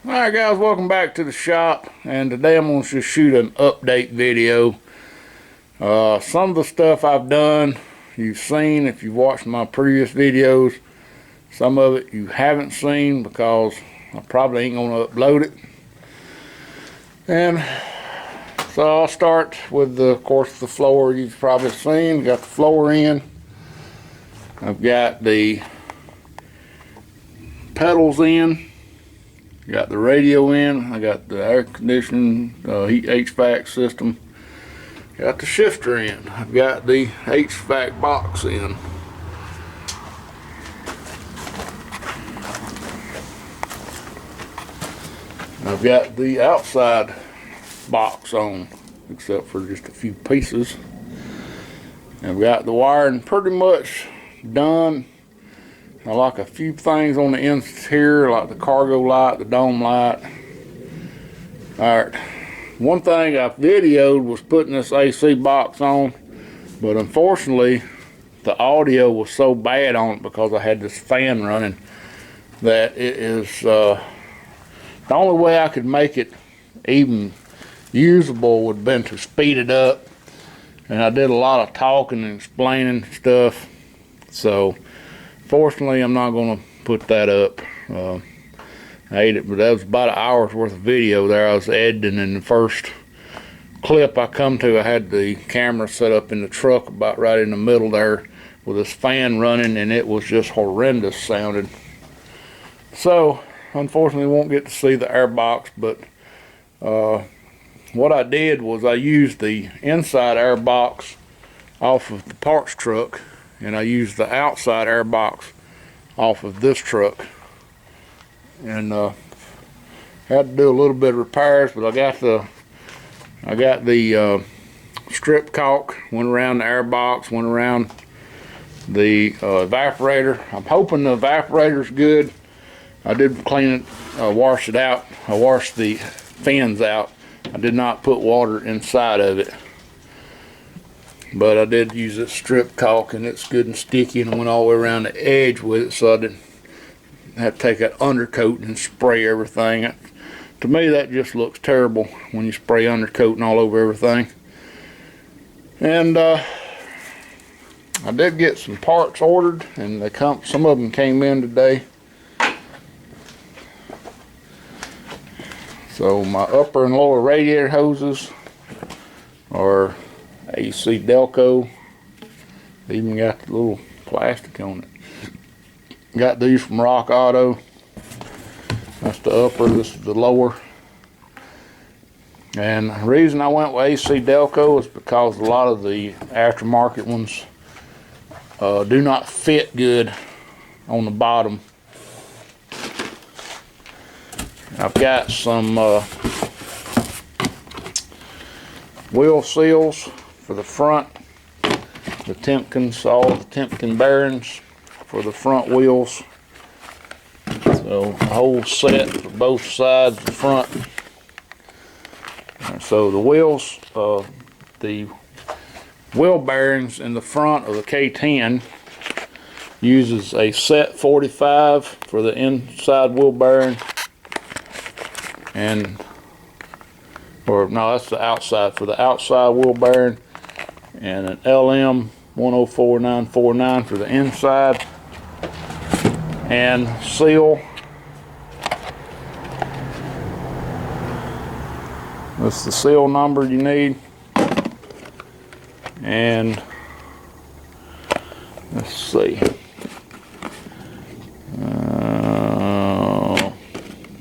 Alright guys, welcome back to the shop, and today I'm going to just shoot an update video. Some of the stuff I've done you've seen if you've watched my previous videos. Some of it you haven't seen because I probably ain't going to upload it. And so I'll start with of course the floor you've probably seen. Got the floor in. I've got the pedals in. Got the radio in, I got the air conditioning, heat HVAC system, got the shifter in, I've got the HVAC box in. I've got the outside box on, except for just a few pieces. I've got the wiring pretty much done. I like a few things on the interior, like the cargo light, the dome light. Alright, one thing I videoed was putting this AC box on, but unfortunately the audio was so bad on it because I had this fan running that it is the only way I could make it even usable would have been to speed it up, and I did a lot of talking and explaining stuff, so fortunately, I'm not going to put that up. I ate it, but that was about an hour's worth of video there. I was editing, and the first clip I come to, I had the camera set up in the truck about right in the middle there with this fan running, and it was just horrendous sounding. So, unfortunately, won't get to see the air box, but what I did was I used the inside air box off of the parts truck, and I used the outside air box off of this truck, and had to do a little bit of repairs, but I got the strip caulk, went around the air box, went around the evaporator. I'm hoping the evaporator's good. I did clean it, wash it out. I washed the fins out. I did not put water inside of it, but I did use this strip caulk, and it's good and sticky, and I went all the way around the edge with it, so I didn't have to take that undercoat and spray everything. To me, that just looks terrible when you spray undercoating all over everything. And I did get some parts ordered, and some of them came in today. So my upper and lower radiator hoses are AC Delco. They even got the little plastic on it. Got these from Rock Auto. That's the upper, this is the lower. And the reason I went with AC Delco is because a lot of the aftermarket ones do not fit good on the bottom. I've got some wheel seals for the front, the Timkins, all the Timken bearings for the front wheels. So a whole set for both sides of the front. And so the wheels, the wheel bearings in the front of the K10 uses a set 45 for the inside wheel bearing, that's the outside, for the outside wheel bearing, and an LM 104949 for the inside. And seal, that's the seal number you need. And let's see,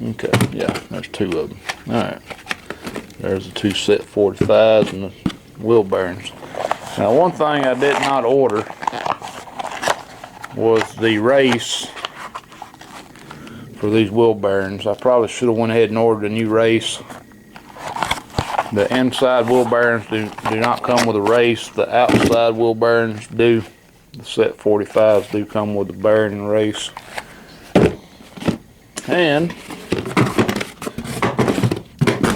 okay, yeah, there's two of them. Alright, there's the two set 45s and the wheel bearings. Now, one thing I did not order was the race for these wheel bearings. I probably should have went ahead and ordered a new race. The inside wheel bearings do not come with a race. The outside wheel bearings do. The set 45s do come with the bearing and race. And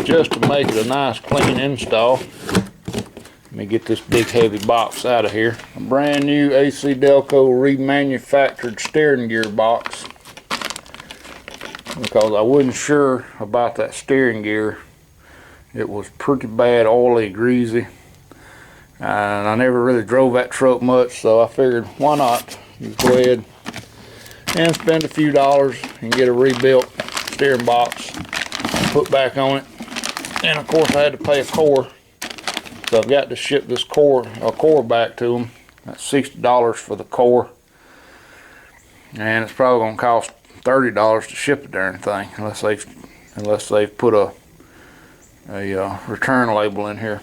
just to make it a nice clean install, let me get this big heavy box out of here. A brand new AC Delco remanufactured steering gear box. because I wasn't sure about that steering gear. It was pretty bad, oily, greasy, and I never really drove that truck much, so I figured why not just go ahead and spend a few dollars and get a rebuilt steering box put back on it. And of course I had to pay a core, so I've got to ship this core back to them. That's $60 for the core, and it's probably going to cost $30 to ship the darn thing, unless they've put a return label in here.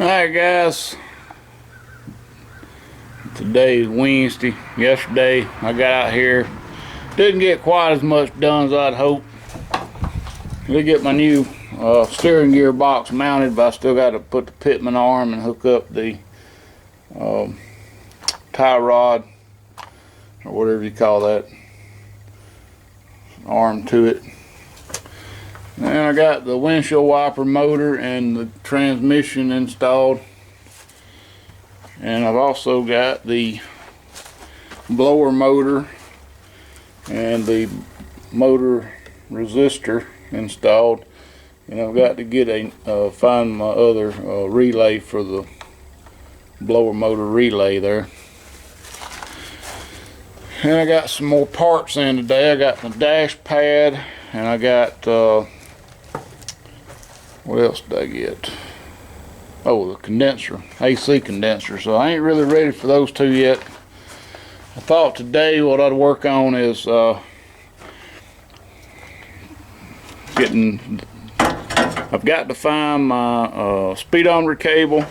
Alright guys, today is Wednesday. Yesterday I got out here, didn't get quite as much done as I'd hoped. I did get my new steering gear box mounted, but I still got to put the pitman arm and hook up the tie rod, or whatever you call that, arm to it. And I got the windshield wiper motor and the transmission installed, and I've also got the blower motor and the motor resistor installed, and I've got to get find my other relay for the blower motor relay there. And I got some more parts in today. I got the dash pad, and I got what else did I get? Oh, the condenser, AC condenser. So I ain't really ready for those two yet. I thought today what I'd work on is I've got to find my speedometer cable.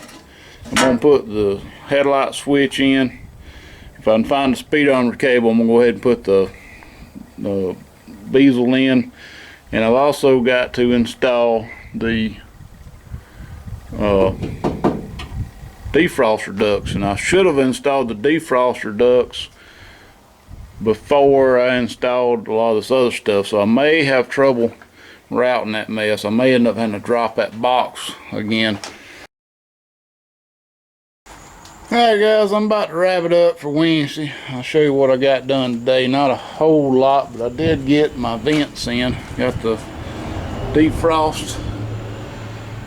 I'm gonna put the headlight switch in. If I can find the speedometer cable, I'm gonna go ahead and put the bezel in. And I've also got to install the defroster ducts, and I should have installed the defroster ducts before I installed a lot of this other stuff, so I may have trouble routing that mess. I may end up having to drop that box again. Alright guys, I'm about to wrap it up for Wednesday. I'll show you what I got done today. Not a whole lot, but I did get my vents in. Got the defrost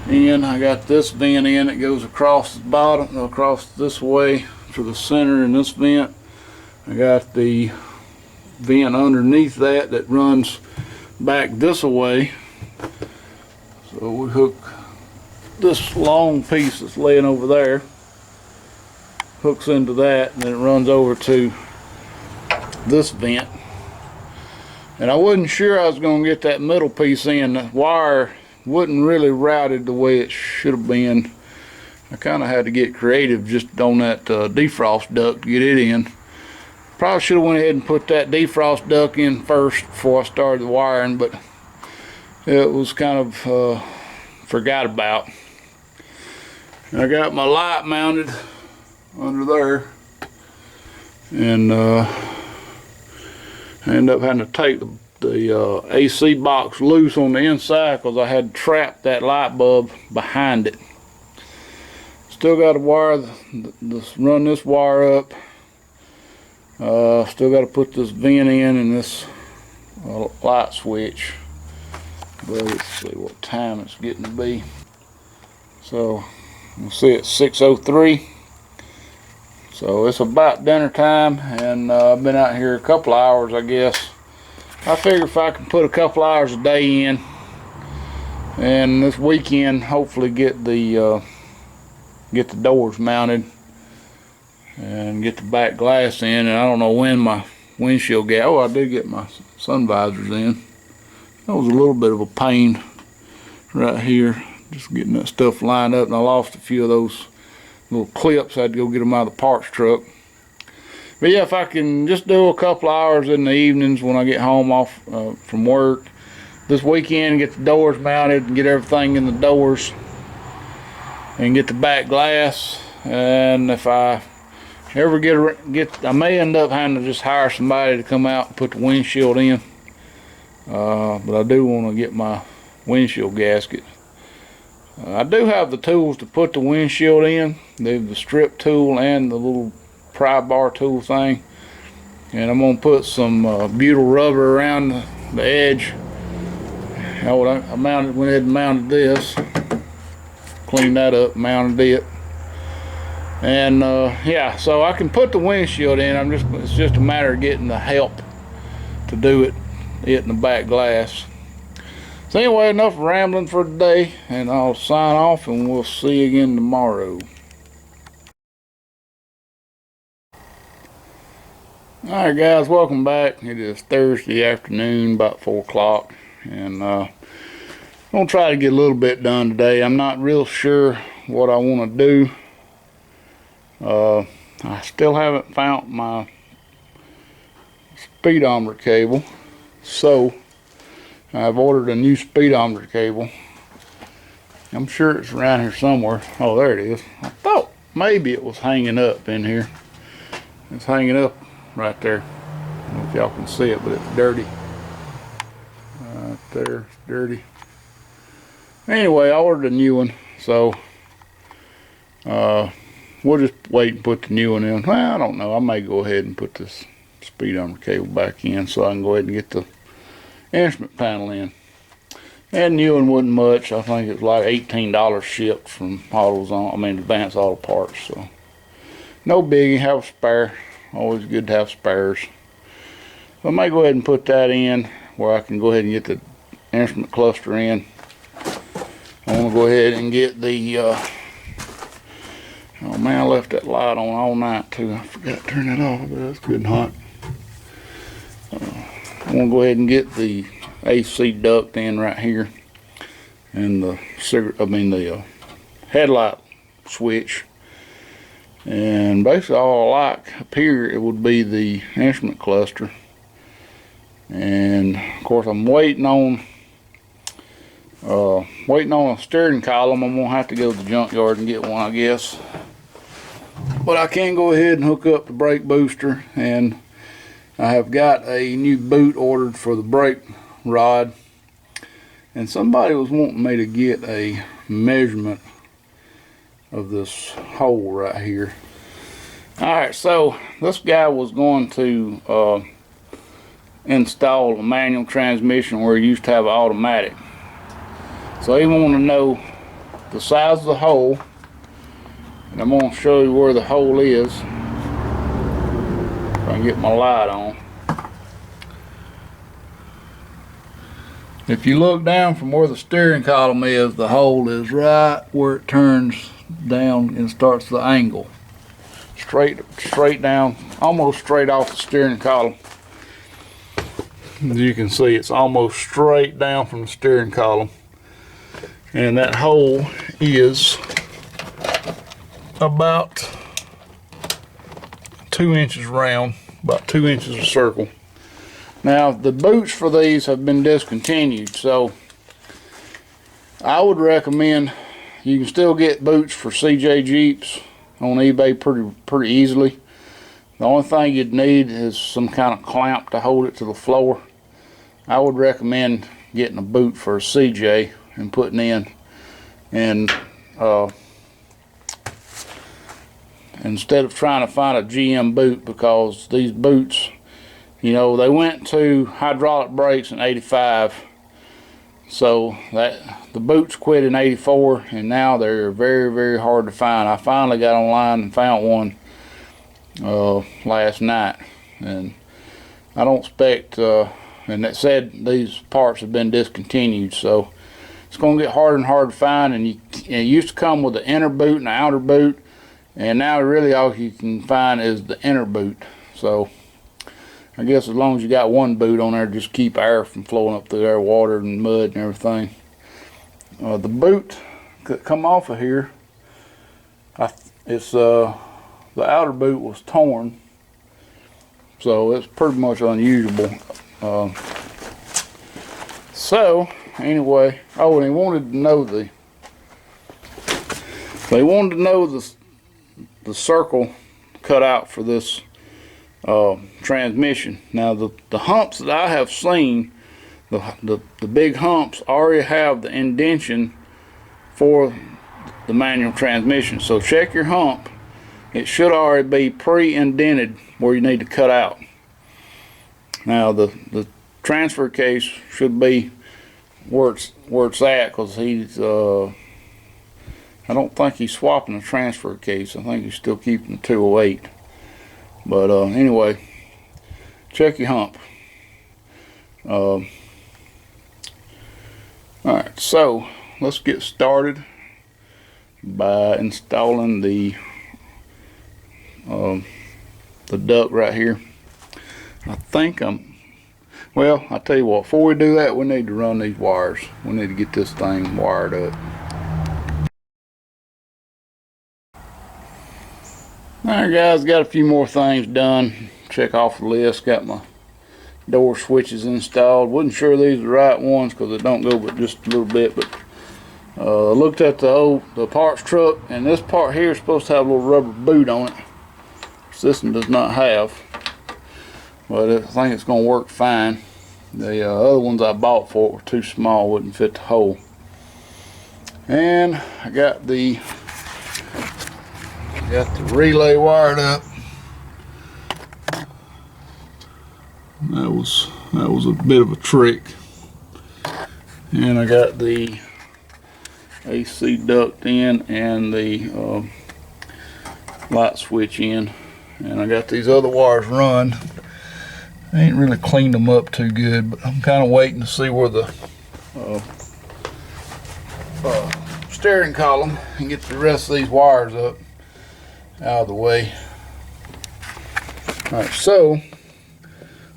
in. I got this vent in. It goes across the bottom, across this way to the center in this vent. I got the vent underneath that runs back this way. So we hook this long piece that's laying over there, hooks into that, and then it runs over to this vent. And I wasn't sure I was going to get that middle piece in. The wire wasn't really routed the way it should have been. I kind of had to get creative just on that defrost duct to get it in. Probably should have went ahead and put that defrost duct in first before I started the wiring, but it was kind of forgot about. And I got my light mounted under there, and I ended up having to take the AC box loose on the inside because I had trapped that light bulb behind it. Still got to wire run this wire up. Still got to put this vent in and this light switch. But let's see what time it's getting to be. So we'll see it's 6:03. So it's about dinner time, and I've been out here a couple hours, I guess. I figure if I can put a couple hours a day in, and this weekend hopefully get the doors mounted and get the back glass in. And I don't know when my windshield gas. Oh, I did get my sun visors in. That was a little bit of a pain right here, just getting that stuff lined up, and I lost a few of those little clips. I had to go get them out of the parts truck. But yeah, if I can just do a couple hours in the evenings when I get home off from work this weekend, get the doors mounted and get everything in the doors and get the back glass. And if I ever I may end up having to just hire somebody to come out and put the windshield in. But I do want to get my windshield gasket. I do have the tools to put the windshield in. The strip tool and the little pry bar tool thing. And I'm gonna put some butyl rubber around the edge. I went ahead and mounted this, cleaned that up, mounted it. And yeah, so I can put the windshield in. It's just a matter of getting the help to do it in the back glass. So anyway, enough rambling for today, and I'll sign off and we'll see you again tomorrow. Alright guys, welcome back. It is Thursday afternoon, about 4 o'clock, and I'm going to try to get a little bit done today. I'm not real sure what I want to do. I still haven't found my speedometer cable, so I've ordered a new speedometer cable. I'm sure it's around here somewhere. Oh, there it is. I thought maybe it was hanging up in here. It's hanging up right there. I don't know if y'all can see it, but it's dirty. Right there, it's dirty. Anyway, I ordered a new one, so we'll just wait and put the new one in. Well, I don't know. I may go ahead and put this speedometer cable back in so I can go ahead and get the instrument panel in. And new one wasn't much. I think it was like $18 shipped from Advance Auto Parts. So no biggie. Have a spare. Always good to have spares. So I may go ahead and put that in where I can go ahead and get the instrument cluster in. I want to go ahead and get the oh man, I left that light on all night too. I forgot to turn that off, but that's good and hot. I want to go ahead and get the AC duct in right here, and the headlight switch. And basically all I like up here, it would be the instrument cluster. And of course I'm waiting on a steering column. I'm gonna have to go to the junkyard and get one, I guess. But I can go ahead and hook up the brake booster, and I have got a new boot ordered for the brake rod, and somebody was wanting me to get a measurement of this hole right here. Alright, so this guy was going to install a manual transmission where he used to have an automatic. So he wanted to know the size of the hole, and I'm going to show you where the hole is if I can get my light on. If you look down from where the steering column is, the hole is right where it turns down and starts the angle. Straight down, almost straight off the steering column. As you can see, it's almost straight down from the steering column. And that hole is about 2 inches round, about 2 inches a circle. Now the boots for these have been discontinued, so I would recommend, you can still get boots for CJ Jeeps on eBay pretty easily. The only thing you'd need is some kind of clamp to hold it to the floor. I would recommend getting a boot for a CJ and putting in, and instead of trying to find a GM boot, because these boots, you know, they went to hydraulic brakes in '85, so that the boots quit in '84, and now they're very hard to find. I finally got online and found one last night, and I don't expect and it said these parts have been discontinued, so it's going to get harder and harder to find. And it used to come with the inner boot and the outer boot, and now really all you can find is the inner boot. So I guess as long as you got one boot on there, just keep air from flowing up through there, water and mud and everything. The boot that come off of here, the outer boot was torn, so it's pretty much unusable. So anyway, oh, and they wanted to know the circle cut out for this transmission. Now the humps that I have seen, the big humps already have the indentation for the manual transmission. So check your hump. It should already be pre-indented where you need to cut out. Now the transfer case should be where it's at, because he's I don't think he's swapping the transfer case. I think he's still keeping the 208. But anyway, check your hump. Alright, so let's get started by installing the duct right here. I think well, I'll tell you what, before we do that, we need to run these wires. We need to get this thing wired up. Alright guys, got a few more things done. Check off the list. Got my door switches installed. Wasn't sure these are the right ones because they don't go but just a little bit, but looked at the parts truck, and this part here is supposed to have a little rubber boot on it, which this one does not have, but I think it's going to work fine. The other ones I bought for it were too small, wouldn't fit the hole. And I got the relay wired up. That was a bit of a trick. And I got the AC duct in and the light switch in, and I got these other wires run. I ain't really cleaned them up too good, but I'm kind of waiting to see where the steering column, and get the rest of these wires up out of the way. Alright, so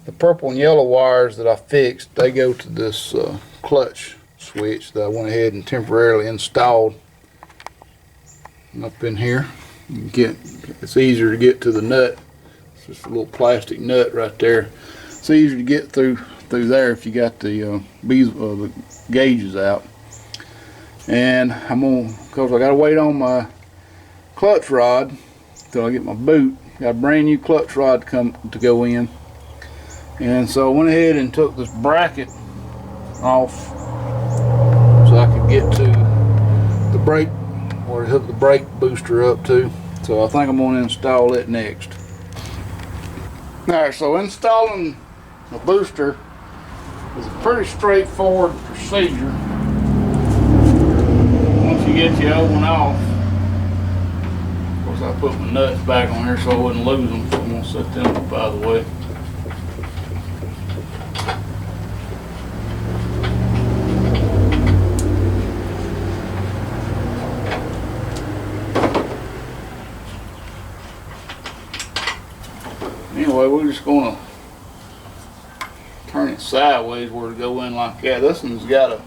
the purple and yellow wires that I fixed, they go to this clutch switch that I went ahead and temporarily installed up in here. It's easier to get to the nut. It's just a little plastic nut right there. It's easier to get through there if you got the gauges out. And because I gotta wait on my clutch rod till I get my boot. Got a brand new clutch rod to go in. And so I went ahead and took this bracket off so I could get to the brake, where to hook the brake booster up to. So I think I'm going to install it next. Alright, so installing the booster is a pretty straightforward procedure. Once you get the old one off, of course I put my nuts back on here so I wouldn't lose them. So I'm going to set them up out of the way. Anyway, we're just going to turn it sideways where to go in like that. This one's got a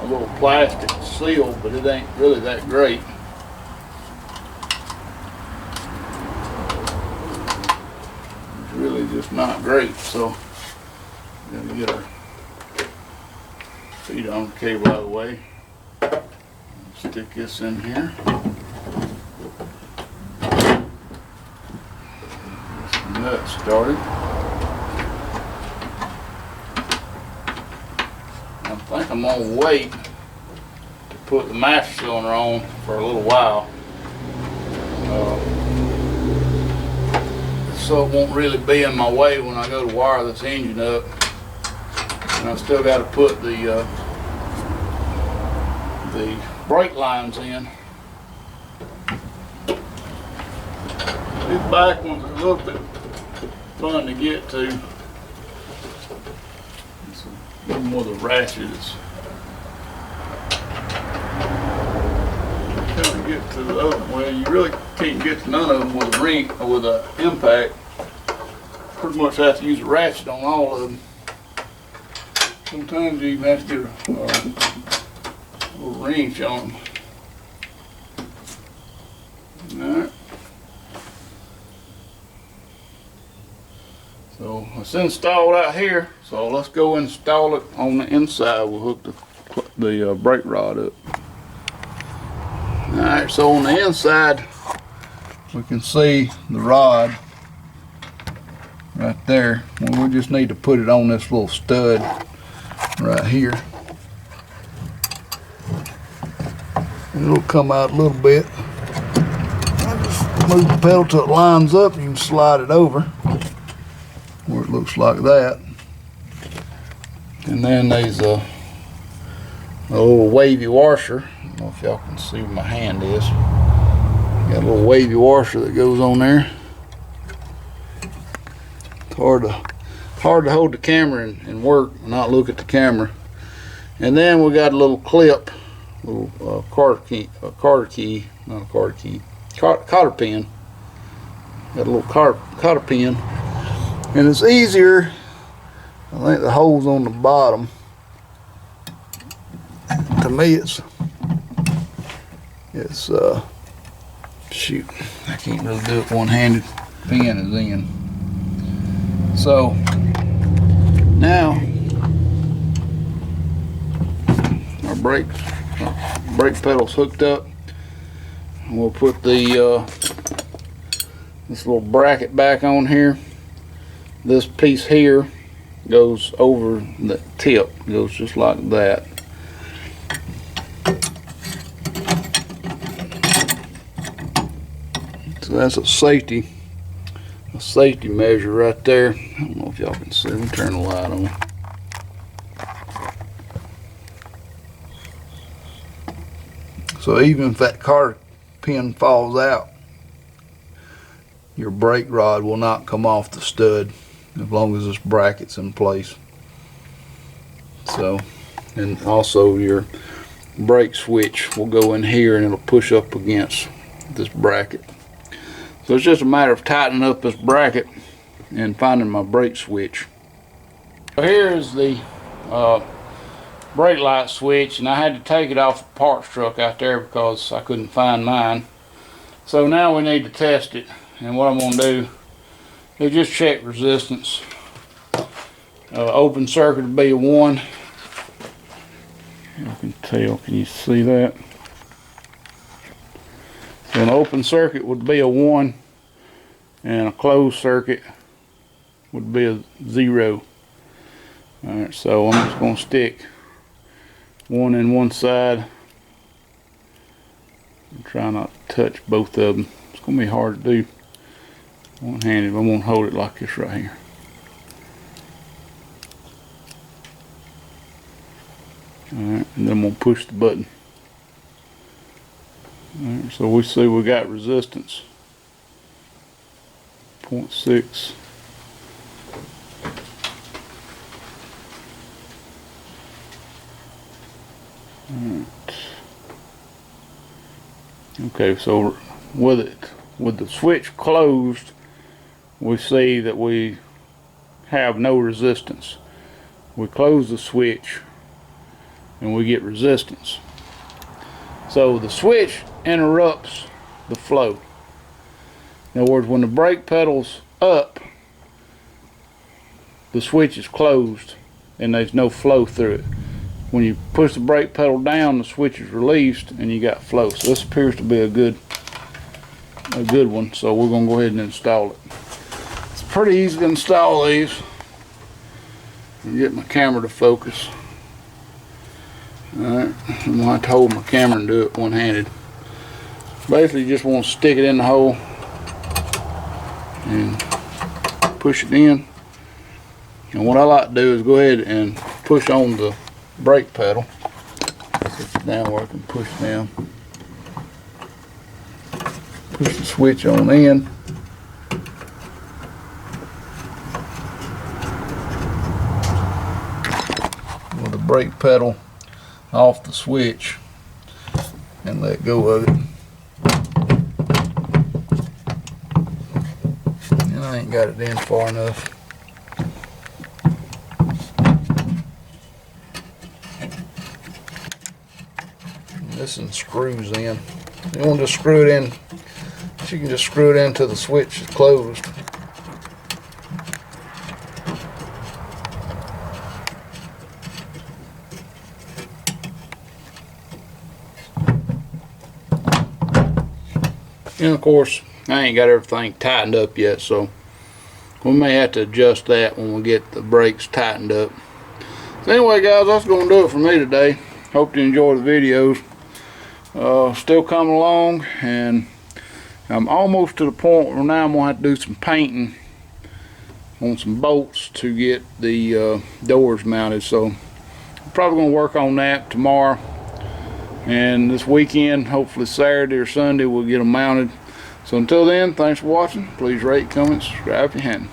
little plastic seal, but it ain't really that great. It's really just not great, so we're going to get our feet on the cable out of the way. Stick this in here. Nut started. I think I'm gonna wait to put the master cylinder on for a little while, so it won't really be in my way when I go to wire this engine up. And I still got to put the brake lines in. These back ones are a little bit fun to get to. It's a little more the ratchet. Kind of get to the other one. Well, you really can't get to none of them with a ring or with an impact. Pretty much have to use a ratchet on all of them. Sometimes you even have to get a little wrench on them. Alright. So it's installed out here, so let's go install it on the inside. We'll hook the brake rod up. Alright, so on the inside we can see the rod right there. Well, we just need to put it on this little stud right here. It'll come out a little bit. I just move the pedal till it lines up and you can slide it over where it looks looks like that. And then there's a little wavy washer. I don't know if y'all can see where my hand is. Got a little wavy washer that goes on there. It's hard to hold the camera and work and not look at the camera. And then we got a little clip, little cotter pin. Got a little cotter pin, and it's easier. I think the hole's on the bottom. To me, it's shoot, I can't really do it one-handed. Pin is in. So now our brake pedal's hooked up, and we'll put the this little bracket back on here. This piece here goes over the tip, goes just like that. So that's a safety measure right there. I don't know if y'all can see. Let me turn the light on. So even if that cotter pin falls out, your brake rod will not come off the stud as long as this bracket's in place. So, and also your brake switch will go in here and it'll push up against this bracket. So it's just a matter of tightening up this bracket and finding my brake switch. So here is the brake light switch, and I had to take it off the parts truck out there because I couldn't find mine. So now we need to test it, and what I'm going to do is just check resistance. Open circuit would be a 1. You can tell, can you see that? So an open circuit would be a 1, and a closed circuit would be a 0. Alright, so I'm just going to stick 1 in one side and try not to touch both of them. It's going to be hard to do one-handed. I'm going to hold it like this right here. Alright, and then I'm going to push the button. Alright, so we see we got resistance 0.6. Alright. Okay, so with the switch closed, we see that we have no resistance. We close the switch and we get resistance. So the switch interrupts the flow. In other words, when the brake pedal's up, the switch is closed and there's no flow through it. When you push the brake pedal down, the switch is released and you got flow. So this appears to be a good one. So we're going to go ahead and install it. It's pretty easy to install these. Get my camera to focus. Alright, I'm going to have to hold my camera and do it one-handed. Basically, you just want to stick it in the hole and push it in. And what I like to do is go ahead and push on the brake pedal. Push it down where I can push down. Push the switch on in. With the brake pedal off the switch and let go of it. And I ain't got it in far enough. And this one screws in. You want to just screw it in. You can just screw it in until the switch is closed. And of course, I ain't got everything tightened up yet, so we may have to adjust that when we get the brakes tightened up. So anyway, guys, that's going to do it for me today. Hope you enjoy the videos. Still coming along, and I'm almost to the point where now I'm going to have to do some painting on some bolts to get the doors mounted. So I'm probably going to work on that tomorrow, and this weekend, hopefully Saturday or Sunday, we'll get them mounted. So until then, thanks for watching. Please rate, comment, subscribe if you haven't.